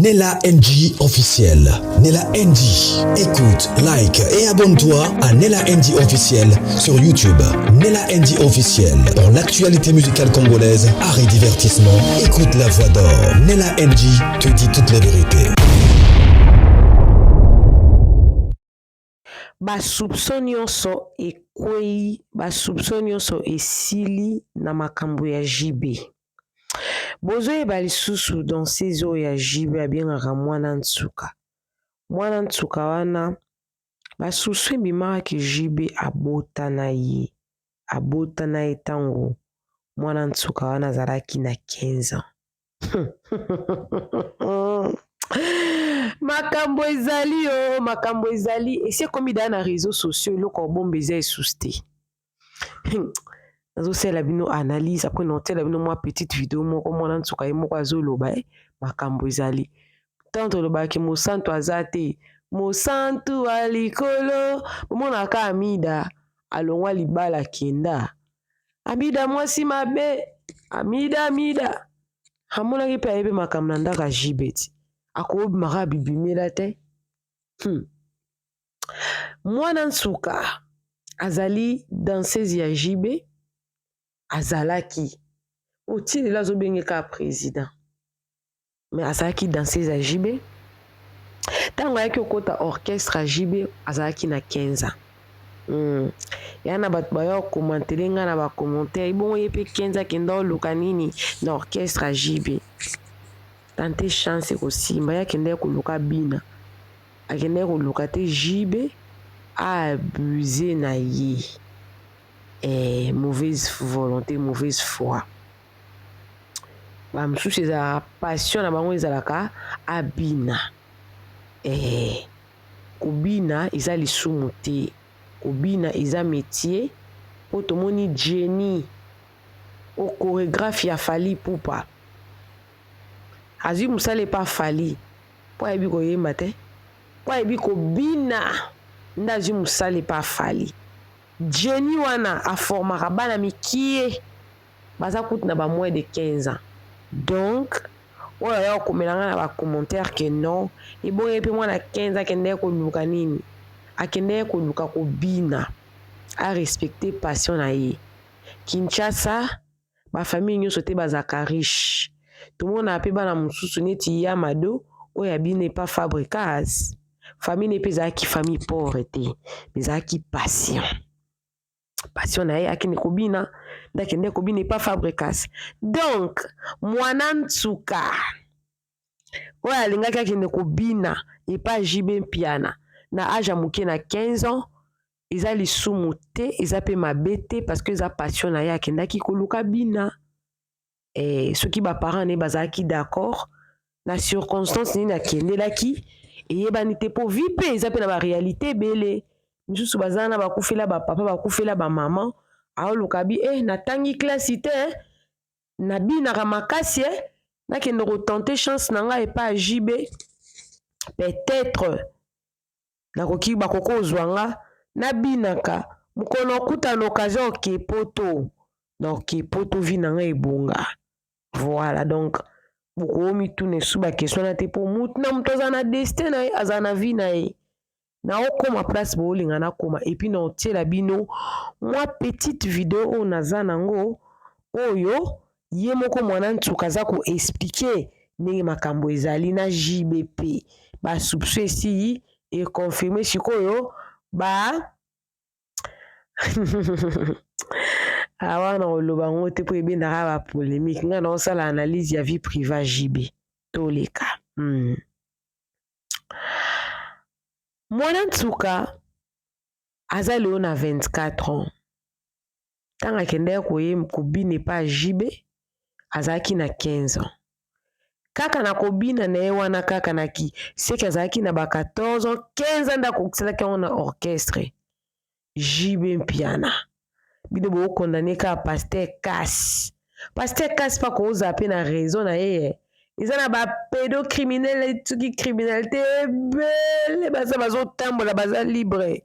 Nella NG officiel. Nella NG. Écoute, like et abonne-toi à Nella NG officiel sur YouTube. Nella NG officiel. Pour l'actualité musicale congolaise, art et divertissement, écoute la voix d'or. Nella NG te dit toute la vérité. Basoupçon nyonso ekwei, basoupçon nyonso esili na makambo ya JB. Bozo yeba lisusu dans ces eaux ya JB abengaka mwana ntsuka. Mwana ntsuka wana basusu ebimaka JB abotana ye ntango mwana ntsuka wana azalaki na 15 ans. Makambo ezali esi ekomi da na réseaux sociaux eloko bombe eza esusu te. Nazosala bino analyse après notela bino mwa petite vidéo moko mwana ntsuka ye moko azoloba makambo ezali tanto olobaki mosantu aza te mosantu wa likolo omonaka Amida alongwa libala kenda Amida mwasi mabe Amida amonaki mpe ayebe makambo na ndaka jibeti akobimaka bibimela te. Mwana ntsuka azali danseuse ya JB azalaki otilela azobengeka président mais azalaki danseuse ya JB ntango ayaki okota orchestre ya JB azalaki na 15 ans. Ya na bato baya kokomantele nga na bacommentaire ibongo ye mpe 15 akenda oluka nini na orchestre ya JB tante chance ekosimba ye akenda koluka bina akenda koluka te JB abusé na ye. Mauvaise volonté, mauvaise foi. Bamosusu ezalaka passion na bango ezalaka abina. Kobina eza lisumu te. Kobina eza métier. Po tomoni Jenny o chorégraphe ya Fally Ipupa. Azwi musala epa Fally. Po ayebi koyemba te. Po ayebi kobina. Nda azwi musala epa Fally. Jenny wana aformaka bana mikie baza kutu na ba moins de 15 ans. Donc oyo aya komelanga na bacommentaire ke non ebonge mpe mwana 15 akende koluka nini akende koluka kobina arespecte passion na ye. Kinshasa bafamille nyonso te bazaka riche tomona mpe bana mosusu neti Yamado oyo abina epa Fabricas famille ne mpe ezalaki famille pauvre te ezalaki passion na ye akende kobina ndakende kobina epa Fabricas. Donc mwana ntsuka oyo alingaki akende kobina epa JB Mpiana na age moke na 15 ans eza lisumu te eza pe mabe te parce que eza passion na ye akendaki koluka bina. Soki baparent ne bazalaki d'accord na circonstance nini akendelaki eyebani te po vi mpe eza pe na baréalité ebele misusu bazala na bakufela bapapa bakufela bamama aoluka bi natangi klasi te nabinaka makasi nakende kotente chance na ngai epa JB peut-être nakoki bakoko ozwa nga nabinaka mokolo okuta na occasion oke poto na oke poto vi na ngai ebonga. Voilà donc bokomi tuna esu bakestion na te po mutu na moto aza na destin na ye aza na vie na ye na okoma place boolinga nakoma epuis na otiela bino mwa petite video oyo naza nango oyo ye moko mwana ntsuka aza koexplike ndenge makambo ezali na JBP basoupçon esi ekonfirme sikoyo awana oloba ngo te po ebendaka bapolémique nga na osala analyse ya vie privée JB toleka. Mwana ntsuka aza leo na 24 ans ntango akendaki kobina epa JB azalaki na 15 ans kaka na kobina na ye wana kaka naki seki azalaki na ba 14 ans 15 ans ndakokisalaki yango na orchestre JB Mpiana bino bookondane kaka Pasteur Kasi mpa koza pe na raison na ye eza na bapédocriminel soki criminalité ebele baza bazotambola baza libre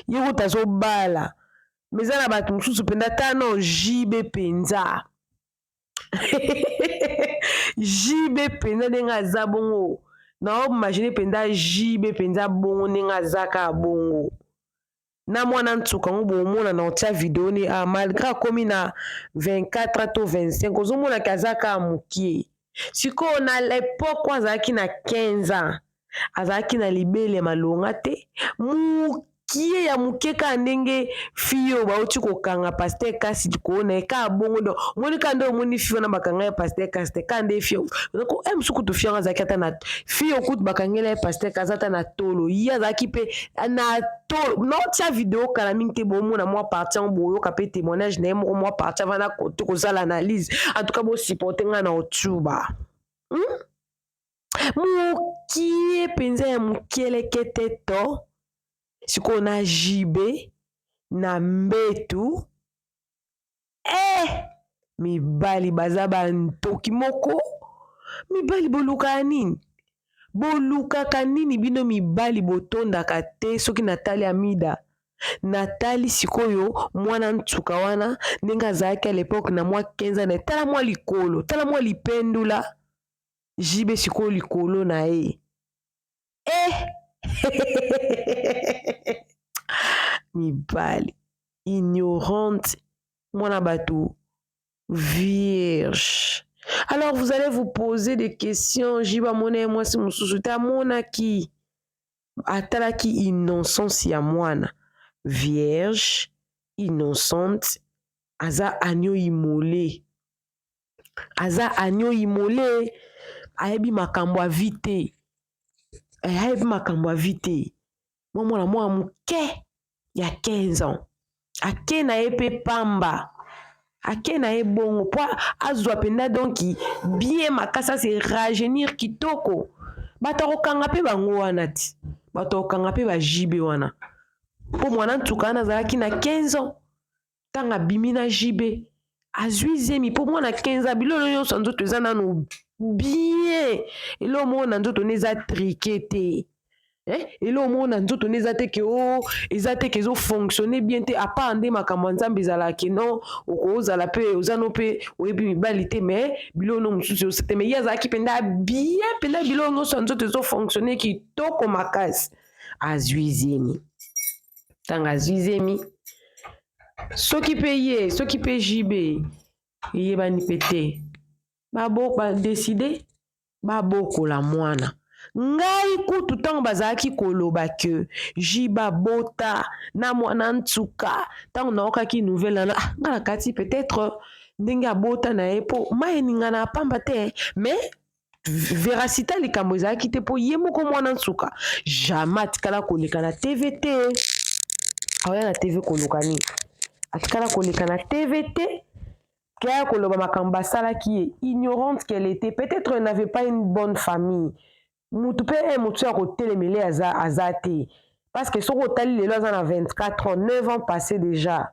ye kuta azobala mais eza na bato mosusu mpenza tano JB mpenza JB mpenza ndenge aza bongo na imagine penza jibe penza bongo ninga zaka bongo na mwana ntuka ngo bomona na otia video ni malgré akomi na 24 to 25 ozomona kazaka mukie siko na l'époque azalaki na 15 ans azalaki na libele malonga te mukie ya mukie ka ndenge fiyo bauti kokanga pasteur kasi koona ka bongo do moni ka ndo moni fiyo na bakanga ya pasteur kasi te ka nde fiyo donc musuku to fiyo azalaki ata na fiyo kutu bakangela ya pasteur kasi ata na tolo ya azalaki pe na tolo no tia video kala mingi te bomona mwa partie boyoka pe témoignage na ye moko mwa partie vana kote kozala analyse en tout cas bo supporter nga na otuba mukie penza ya mukieleke te to siko na jibe na mbetu mibali baza bantoki moko mibali bolukaka nini bolukaka nini bino mibali botondaka te soki natali amida natali sikoyo mwana ntuka wana ndenge azalaki à l'époque na mwa 15 ans tala mwa likolo tala mwa lipendula jibe sikoyo likolo na ye mibali ignorante mwana bato vierge. Alors vous allez vous poser des questions jiba mona moi si mususu ta mona ki atalaki innocence ya mwana vierge innocente aza agneau immolé ayebi makambo a vite mwana mwa muke ya 15 ans ake na ye pe pamba ake na ye bongo po azwa penda donc bien makasa se rajeunir kitoko bato kokanga pe bango wana ti bato kokanga pe bajibe wana po mwana ntuka wana azalaki na 15 ans tanga bimi na jibe azwi zemi po mwana 15 ans bilolo nyonso nzoto eza nano bien elo mona nzoto neza trike te elo mona nzoto neza te ke eza te ke ezo fonctionner bien te apart nde makambo ya nzambe ezalaki non okozala pe ozano pe oyebi mibali te mais biloko mosusu ose te mais ye azalaki mpenza bien mpenza biloko nyonso ya nzoto ezo fonctionner kitoko makasi azwi zemi ntango azwi zemi soki pe jibe eyebani pe te badeside babokola mwana ngai kutu ntango bazalaki koloba ke jiba bota na mwana ntuka ntango naokaki nouvelle wana nga na kati peut-être ndenge abota na ye mpo mayeninga na pamba te mais veracité likambo ezalaki te mpo ye moko mwana ntuka jamais atikala koleka na tv te aoya na tv koluka nini atikala koleka na tv te kaya koloba makambo asalaki ye ignorante qu'elle était peut-être elle n'avait pas une bonne famille mutu pe mutu ya kotelemele aza te parce que soki otali lelo aza na 24 ans 9 ans passé déjà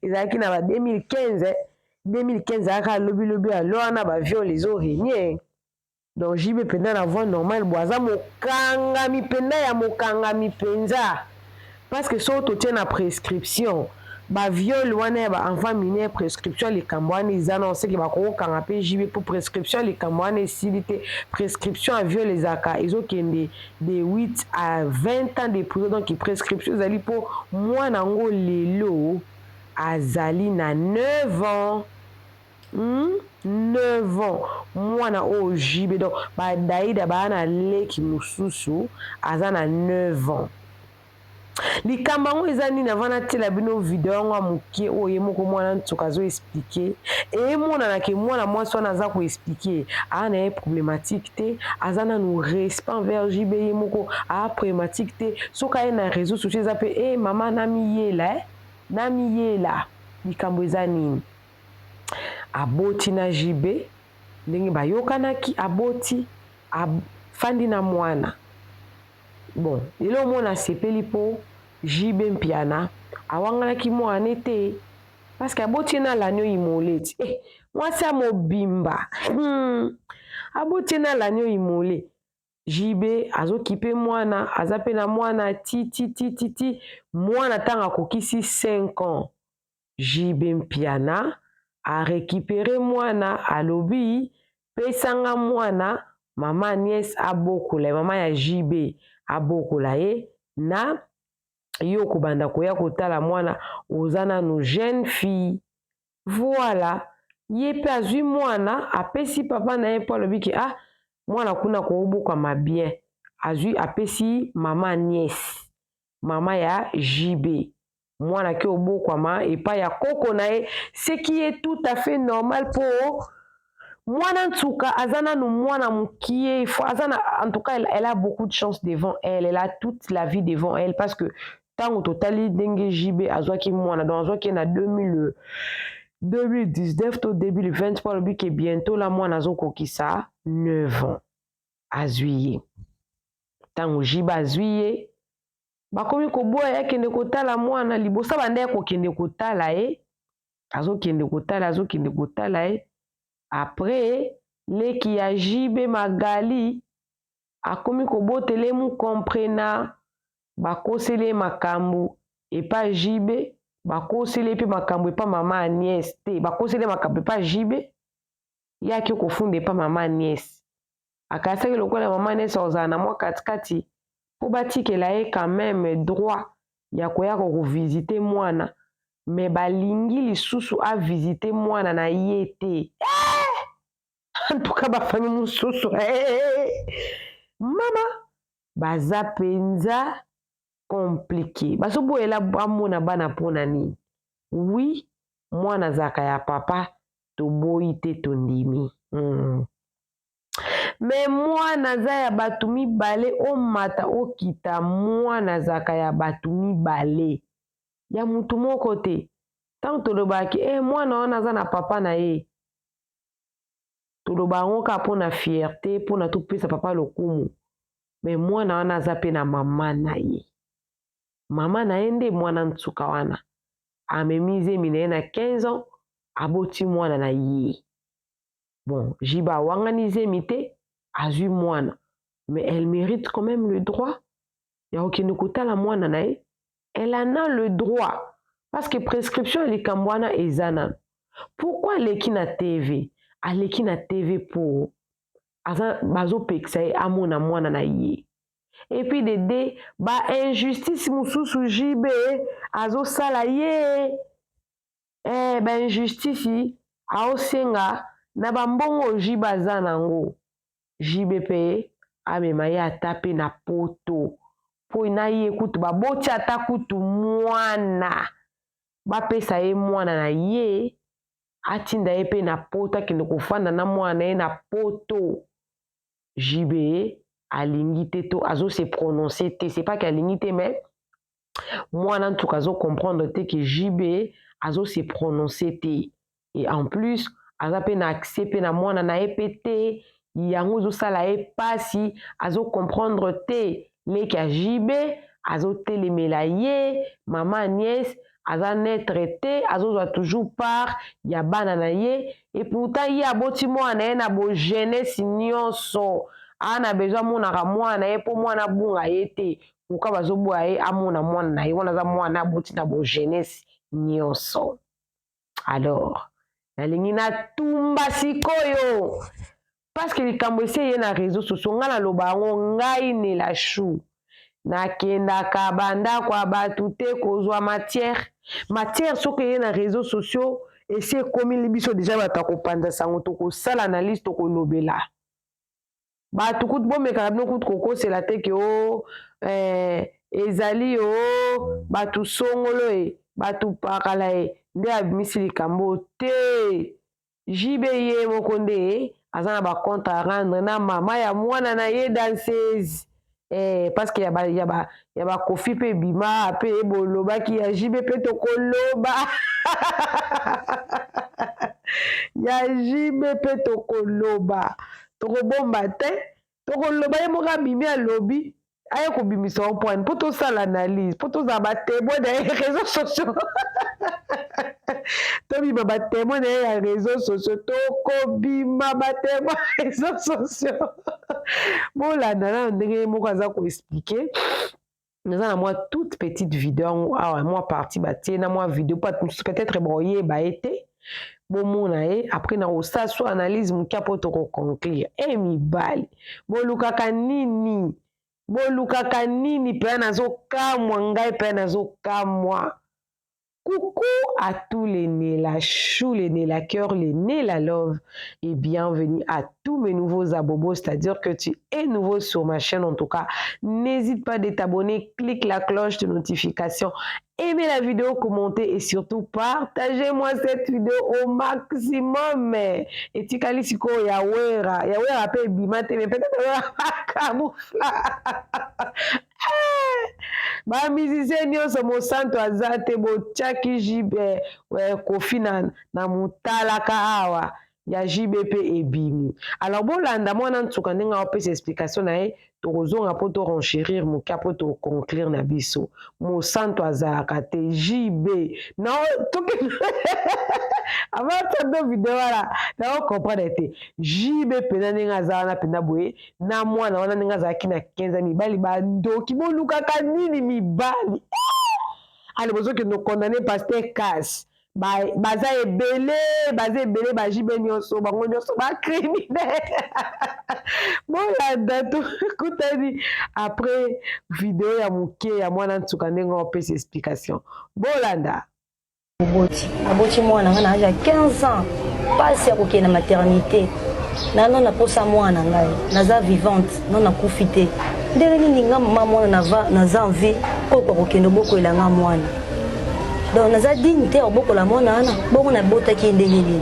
ezalaki na ba 2015 ayaka lobilobi alo wana baviole ezorenye donc jibe mpenza na voix normale bo aza mokangami mpenza ya mokangami mpenza parce que soki totie na prescription baviole wana ya baenfant mineur prescription likambo wana eza na oseki bakokokanga mpe jibe mpo prescription likambo wana esili te prescription ya viole ezalaka ezokende de 8 à 20 ans de prison donc prescription ezali mpo mwana yango lelo azali na 9 ans 9 ans mwana oyo jibe donc badaida baa na leki mosusu aza na 9 ans likambo yango eza nini avant natiela bino video yango ya mokie oyo ye moko mwana ntuka azoexplike emonanake mwana mwasi wana aza koexplike aa na ye problématique te aza nanu respect envers jibe ye moko aa problématique te soki aye na réseau sociaux eza mpe mama namiyela likambo eza nini aboti na jibe ndenge bayokanaki aboti afandi na mwana bon lelo omona asepeli mpo jibe mpiana awanganaki mwana te parce que aboti na lanio imole ti mwasi amobimba aboti na lanio imole jibe azokipe mwana aza pe na mwana ti mwana ntango akokisi 5 ans jibe mpiana arekipere mwana alobi pesanga mwana mama Agnès abokola mama ya JB abokola ye na yo kobanda koya kotala mwana oza nanu jeune fille voilà ye mpe azwi mwana apesi papa na ye mpo alobi ke mwana kuna koobokama bien azwi apesi mama Agnès mama ya JB mwana ke obokwama epai ya koko na ye ce qui est tout à fait normal po mwana ntuka aza nanu mwana mokie en tout cas elle a beaucoup de chance devant elle elle a toute la vie devant elle parce que ntango totali ndenge JB azwaki mwana donc azwaki na 2019 to 2020 mpo alobi ke bientôt la mwana azokokisa 9 ans azwi ye ntango JB azwi ye bakomi koboya akende kotala mwana libosa banda ya kokende kotala ye azokende kotala ye après leki ya JB Magali akomi kobotele mu comprena bakosele makambo epa JB bakosele pe makambo epa mama Agnès te bakosele makambo epa JB yaki kofunda epa mama Agnès akasaki lokola mama Agnès ozala na mwa katikati po batikela ye quand même droit ya koya kovisite mwana me balingi lisusu avisite mwana na ye te en tout cas bafami mosusu mama baza penza compliqué bazoboyela bamona bana mpona nini wi mwana azalaka ya papa toboyi te tondimi me mwana aza ya bato mibale omata okita mwana azalaka ya bato mibale ya mutu moko te ntango tolobaki mwana wana aza na papa na ye toloba yango kaka mpona fierté mpona topesa papa lokumu me mwana wana aza mpe na mama na ye mama na ye nde mwana ntuka wana amemi zemi na ye na 15 ans aboti mwana na ye bon JB awangani zemi te azwi mwana mais elle mérite quand même le droit ya kokende kotala mwana na ye elle en a le droit parce que prescription ya likambo wana eza nano pourquoi aleki na TV aleki na TV po bazopekisa ye amona mwana na ye epuis dede bainjustice mosusu JB azosala ye bainjustice aosenga na bambongo JB aza nango JB mpe amema ye ata mpe na poto mpo na ye kutu baboti ata kutu mwana bapesa ye mwana na ye atinda ye mpe na poto akende kofanda na mwana ye na poto JB alingi te to azose prononcer te c'est pas que alingi te mais mwana ntuka azocomprendre te que JB azose prononcer te et en plus aza mpe na accès mpe na mwana na ye mpe te yango ezosala ye mpasi azocomprendre te leki ya JB azotelemela ye mama Agnès aza netre te azozwa toujours part ya bana na ye et pourtant ye aboti mwana na ye na bojeunesse nyonso ana besoin amonaka mwana na ye mpo mwana abunga ye te pourquoi bazoboya ye amona mwana na ye wana aza mwana aboti na bojeunesse nyonso alors nalingi natumba sikoyo parce que likambo esi eye na réseau sociaux ngai naloba yango ngai nela shu nakendaka bandako ya bato te kozwa matière soki eye na réseau sociaux esi ekomi biso deja bato akopanza sango tokosala analyse tokolobela bato kutu bomekaka bino kutu kokosela te ke ezali bato songolo bato pakala nde abimisi likambo te JB ye moko nde aza na bacompte à rendre na mama ya mwana na ye danseuse parce que ya bakofi mpe bima mpe bolobaki ya JB mpe tokoloba ya JB mpe tokoloba tokobomba te tokoloba ye moko abimi alobi aye kobimisa wampwani mpo tosala analyse mpo tozala batémoin na ye réseaux sociaux tobima batémoin na ye ya réseaux sociaux tokobima batémoin réseaux sociaux bolanda nano ndenge ye moko aza koexplike naza na mwa toute petite vidéo awa mwa partie batie na mwa vidéo peut-être boyeba ye te bomona après na osaso analyse mukia po to conclure mibali bolukaka nini pe nazokamwa ngai pe nazokamwa. Coucou à tous les nés, la chou, les nés, la cœur, les nés, la love et bienvenue à tous mes nouveaux abobos, c'est-à-dire que tu es nouveau sur ma chaîne en tout cas. N'hésite pas de t'abonner, clique la cloche de notification, aimez la vidéo, commentez et surtout partagez-moi cette vidéo au maximum. Et tu kalisiko yawera pe bimate mais peut-être ba musicien nyonso mosanto aza te botiaki jibe kofi na mutalaka awa ya jibe pe ebimi. Alors bolanda mwana ntuka ndenge apesa explication na ye tokozonga po to renchérir mokia po to conclure na biso mosanto azalaka te jibe na toke avant tando video wala na comprendre te jibe pena ndenge azala na pena boye na mwana wana ndenge azalaki na 15 mibali bandoki bolukaka nini mibali ale bozoki no condamner pasteur Cass baza ebele bajibe nyonso bango nyonso bacriminel bolanda tokutani après video ya moke ya mwana ntuka ndenge opesa explication bolanda. Aboti mwana nga na âge ya 15 ans pasi ya kokende na maternité nano na posa mwana ngai naza vivante no nakufi te ndenge nini nga mama mwana naza envie koko kokende obokolela nga mwana donc naza digne te obokola mwana wana bongo nabotaki ndenge nini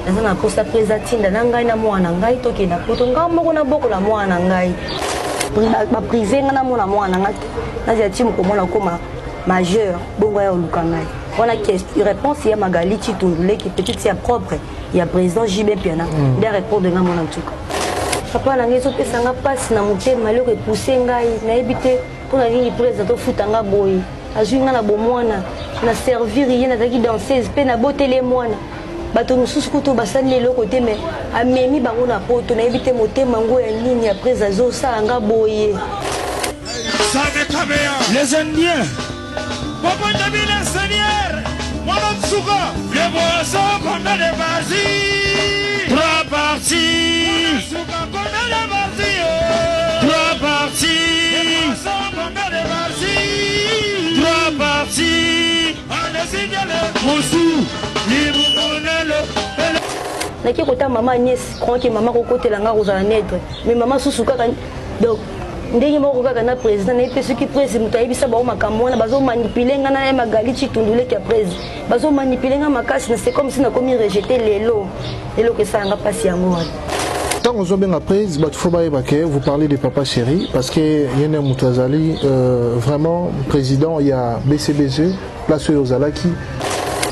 naza na posa presa tinda na ngai na mwana ngai tokenda poto nga moko nabokola mwana ngai baprive nga na mwana nga te nazia ti mokomona okoma majeur bongo ya oluka ngai wana réponse ya Magali Chitundule qui petite c'est propre il y a président JB Piana de répondre nga mona ntuka papa na ngezo pesa nga passe na motema maloko pousser ngai na ebité pour na nini président futa nga boy azwi nga na bomwana na servir rien na taki danseuse pe na botele mwana bato mususu kuto basali leloko te mais amemi bango na poto na ebité motema ngo ya nini après azo sa nga boye les Indiens. Papa Nabila Seigneur, mon Tsuka, le boisson qu'on a de Basie. 3 parties. Tsuka qu'on a de Basie. 3 parties. Le boisson qu'on a de Basie. 3 parties. On a signalé. Moussou, l'Iboukonelo. Naki kota maman Agnès, crois que maman kokotela nga kozala naître. Mais maman susu kaka donc ndenge moko kaka na président na epesi ki président mutayibisa ba makambo wana bazo manipuler nga na Magali Chitundule ki président bazo manipuler nga makasi na c'est comme si na komi rejeter lelo que ça nga pasi yango wana. Tant que vous avez prise, vous parlez de Papa Chéri parce que Yene Moutazali, vraiment président, il y a BCBG, place aux Alaki.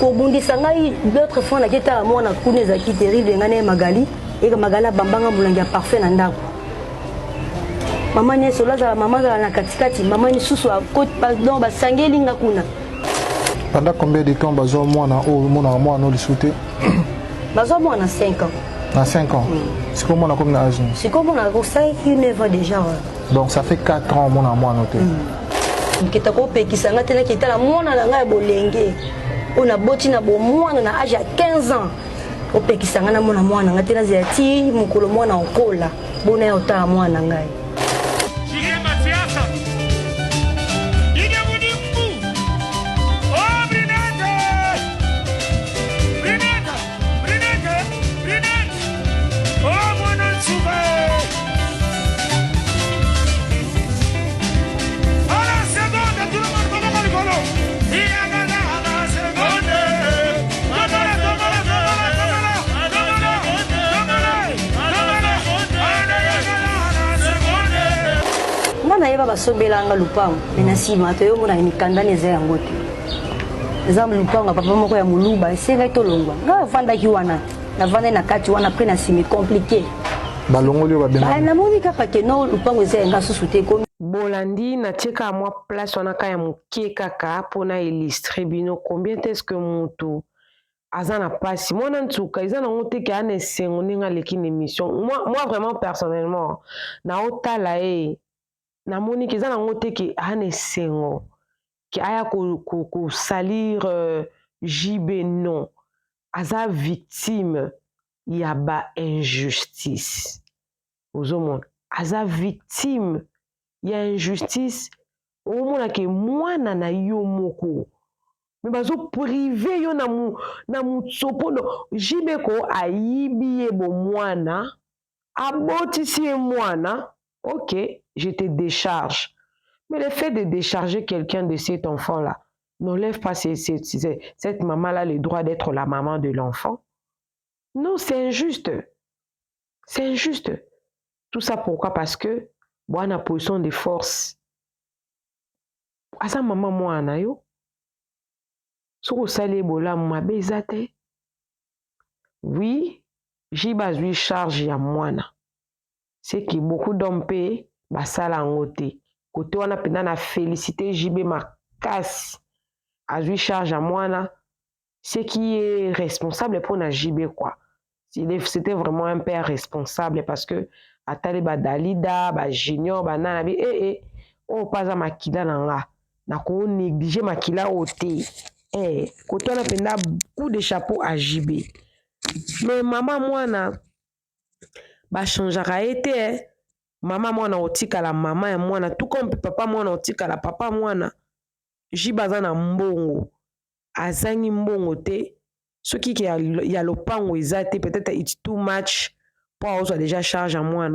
Pour bondisa ngai d'autres fois na keta mwana kuna zaki terrible nga na Magali et Magala bambanga mulangi parfait na ndako. Maman ni solaza maman na katikati maman ni susu a côte pardon ba sangeli nga kuna. Pendant combien de temps bazo mwana o mwana mwana le souté? Bazo mwana 5 ans. À 5 ans. C'est comme on a comme âge. C'est comme on a 9 ans déjà. Donc ça fait 4 ans mwana mwana noté. Kita ko pekisa nga tena kita la mwana na nga bolenge. On a boti na bo mwana na âge à 15 ans. O pekisa nga na mwana nga tena ziati mukolo mwana okola. Bona ya ota mwana ngai. Nayeba basobelanga lupango mena sima to yongo na mikanda neza yango te eza lupango papa moko ya muluba esenga tolongwa nga vanda ki wana na vanda na kati wana pre na simi compliqué balongoli ba benga na moni ka pake no lupango eza nga susu te ko bolandi na tieka mwa place wana ka ya moke kaka pona illustre bino combien est-ce que mutu azana pasi mona ntuka eza na ngote ke ana esengo ninga lekini émission moi vraiment personnellement na otala namoni kiza nango te ke ane sengo ki aya ko salir JB non aza victime ya ba injustice. Ozomona aza victime ya injustice. Omona ke mwana na yo moko me bazo prive yo na mutsopo jibeko ayibi ye bo mwana abotisi ye mwana. Ok, je te décharge. Mais le fait de décharger quelqu'un de cet enfant-là n'enlève pas cette maman-là le droit d'être la maman de l'enfant. Non, c'est injuste. C'est injuste. Tout ça pourquoi? Parce que moi, en position de force, à sa maman, moi, en ayo, sur le salé, bola, m'a bezate. Oui, j'ai bazui charge ya mwana. C'est que beaucoup d'hommes payent, basala en côté. Côté, on a pena na félicité, JB makasi. Azui charge à mwana. C'est qui est responsable pour na JB, quoi. C'était vraiment un père responsable parce que atale ba dalida ba junior ba nana bi oh pas à makila nanga na ko négliger makila oté côté on a penda coup de chapeau à JB. Mais maman mwana ba changera été maman mwana otika la maman et mwana tout comme papa mwana otika la papa mwana JB azana mbongo azangi mbongo te. Ce qui y a le pango exact, peut-être it's too much pour avoir déjà charge à moi.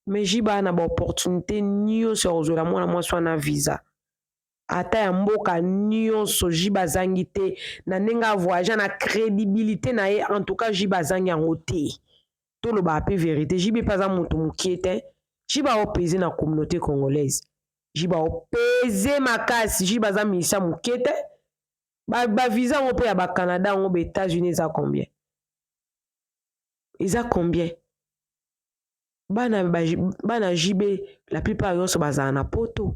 Mais j'ai pas une opportunité ni sur la moi soit na visa. Ata ya mboka nyonso jiba zangite na nenga voyage na crédibilité na ye en tout cas jiba zangi en côté. Tout le ba vérité, jiba pas za mutu mukiete, jiba opéser na communauté congolaise. Jiba opéser makasi, jiba za misa mukiete. Ba visa on peut à Canada ou aux États-Unis ça combien? Ils a combien? Bana JB la plupart yo so bazana poto.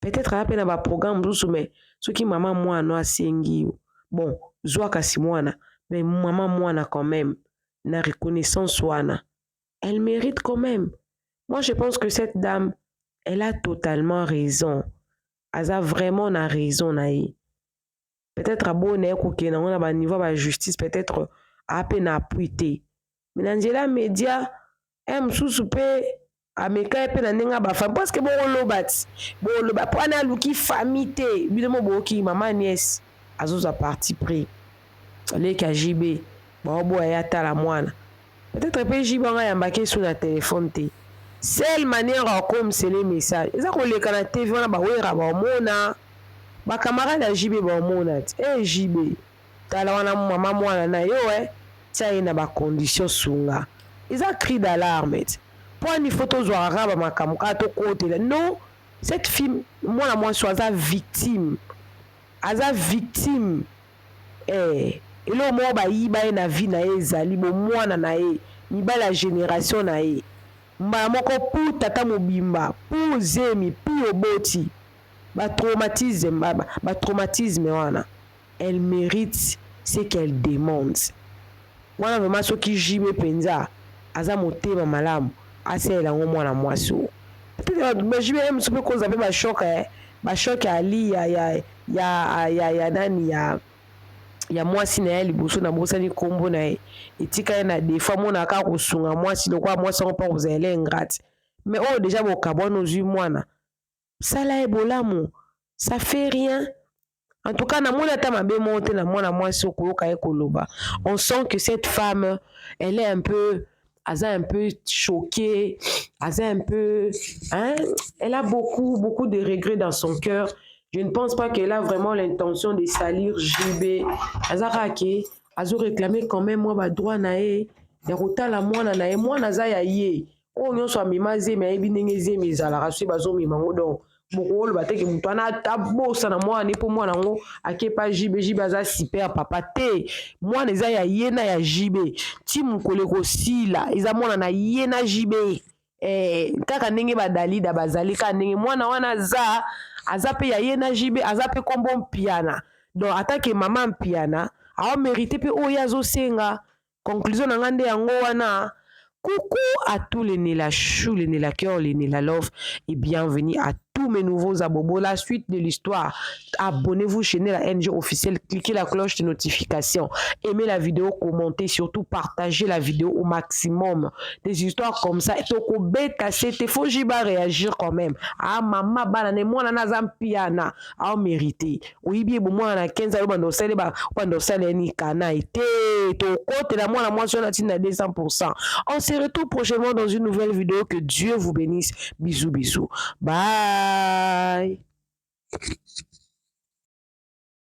Peut-être à peine ba programme sous mais ce qui maman moi no asengi. Bon, zwa kasi mwana, mais maman mwana quand même na reconnaissance wana. Elle mérite quand même. Moi je pense que cette dame elle a totalement raison. Elle a vraiment na raison naï. Peut-être à bon on a niveau de justice peut-être à peine appuité mais dans les médias aime sous-souper à mes cas peine n'enga ba femme parce que bon lobat pour ana luki famille évidemment boki maman nièce azoza parti pris les KJB bon ya tala mwana peut-être pe JB nga yambake sur la téléphone té seule manière comme c'est les messages ça ko le kana TV on ba wera ba mona ba camarade ya JB ba mona JB tala wana mama mwana na yo tia na ba condition sunga ils a cri d'alarme pour une photo zoara ba makamuka to côté non cette fille moi soit victime et le mo ba yiba na vie na ezali bo mwana na ye ni ba la génération na ye mba moko pour tata mobimba pour zemi pour oboti ba traumatisme wana elle mérite ce qu'elle demande wana vraiment ce qui jibe penza aza motema malamu asela ngo mwana mwaso peut-être jibe même ce peut cause ba choc ali ya nani ya mwasi na ye liboso na bosani kombo na ye etika na des fois mona ka kosunga mwasi lokwa mwasi on pas vous aller ingrate mais oh déjà bokabona ozui mwana sala ebolamu ça fait rien en tout cas na mona ta mabe monte na mwana mwasi okoyoka ye koloba on sent que cette femme elle est un peu choquée, un peu elle a beaucoup de regrets dans son cœur. Je ne pense pas qu'elle a vraiment l'intention de salir JB. Azarake, azo réclamé quand même moi ba droit na e, ya kotala mwana na e mwana za ya ye. O nyonso amimaze me ebinengeze mizala rasu bazo mimango donc bokolo bateke mutu ana tabosa na mwana ni po mwana ngo akepa JB baza super papa te mwana eza ya ye na ya JB ti mukole ko sila eza mwana na ye na JB kaka ndenge badalida bazali ka ndenge mwana wana za azape ya ye na JB azape kombo mpiana donc atake mama mpiana a mérité pe oya zo senga conclusion na ngande yango wana. Coucou à tous les Nela Chou, les Nela Cœur, les Nela Love et bienvenue à tous tous mes nouveaux abobos. La suite de l'histoire, abonnez-vous chez Nella NG officiel, cliquez la cloche de notification, aimez la vidéo, commentez, surtout partagez la vidéo au maximum. Des histoires comme ça, il faut réagir quand même. Ah maman banane moi na zampiana a mérité. Oui bien moi na 15 ans bando sale ni kana été to côté la moi sur la tina 200%. On se retrouve prochainement dans une nouvelle vidéo. Que Dieu vous bénisse. Bisous bisous. Bye.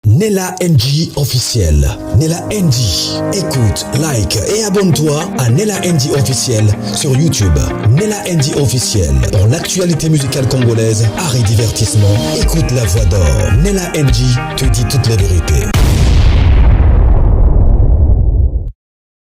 Nella NG officiel. Nella NG. Écoute, like et abonne-toi à Nella NG officiel sur YouTube. Nella NG officiel. Pour l'actualité musicale congolaise, art et divertissement, écoute la voix d'or. Nella NG te dit toutes les vérités.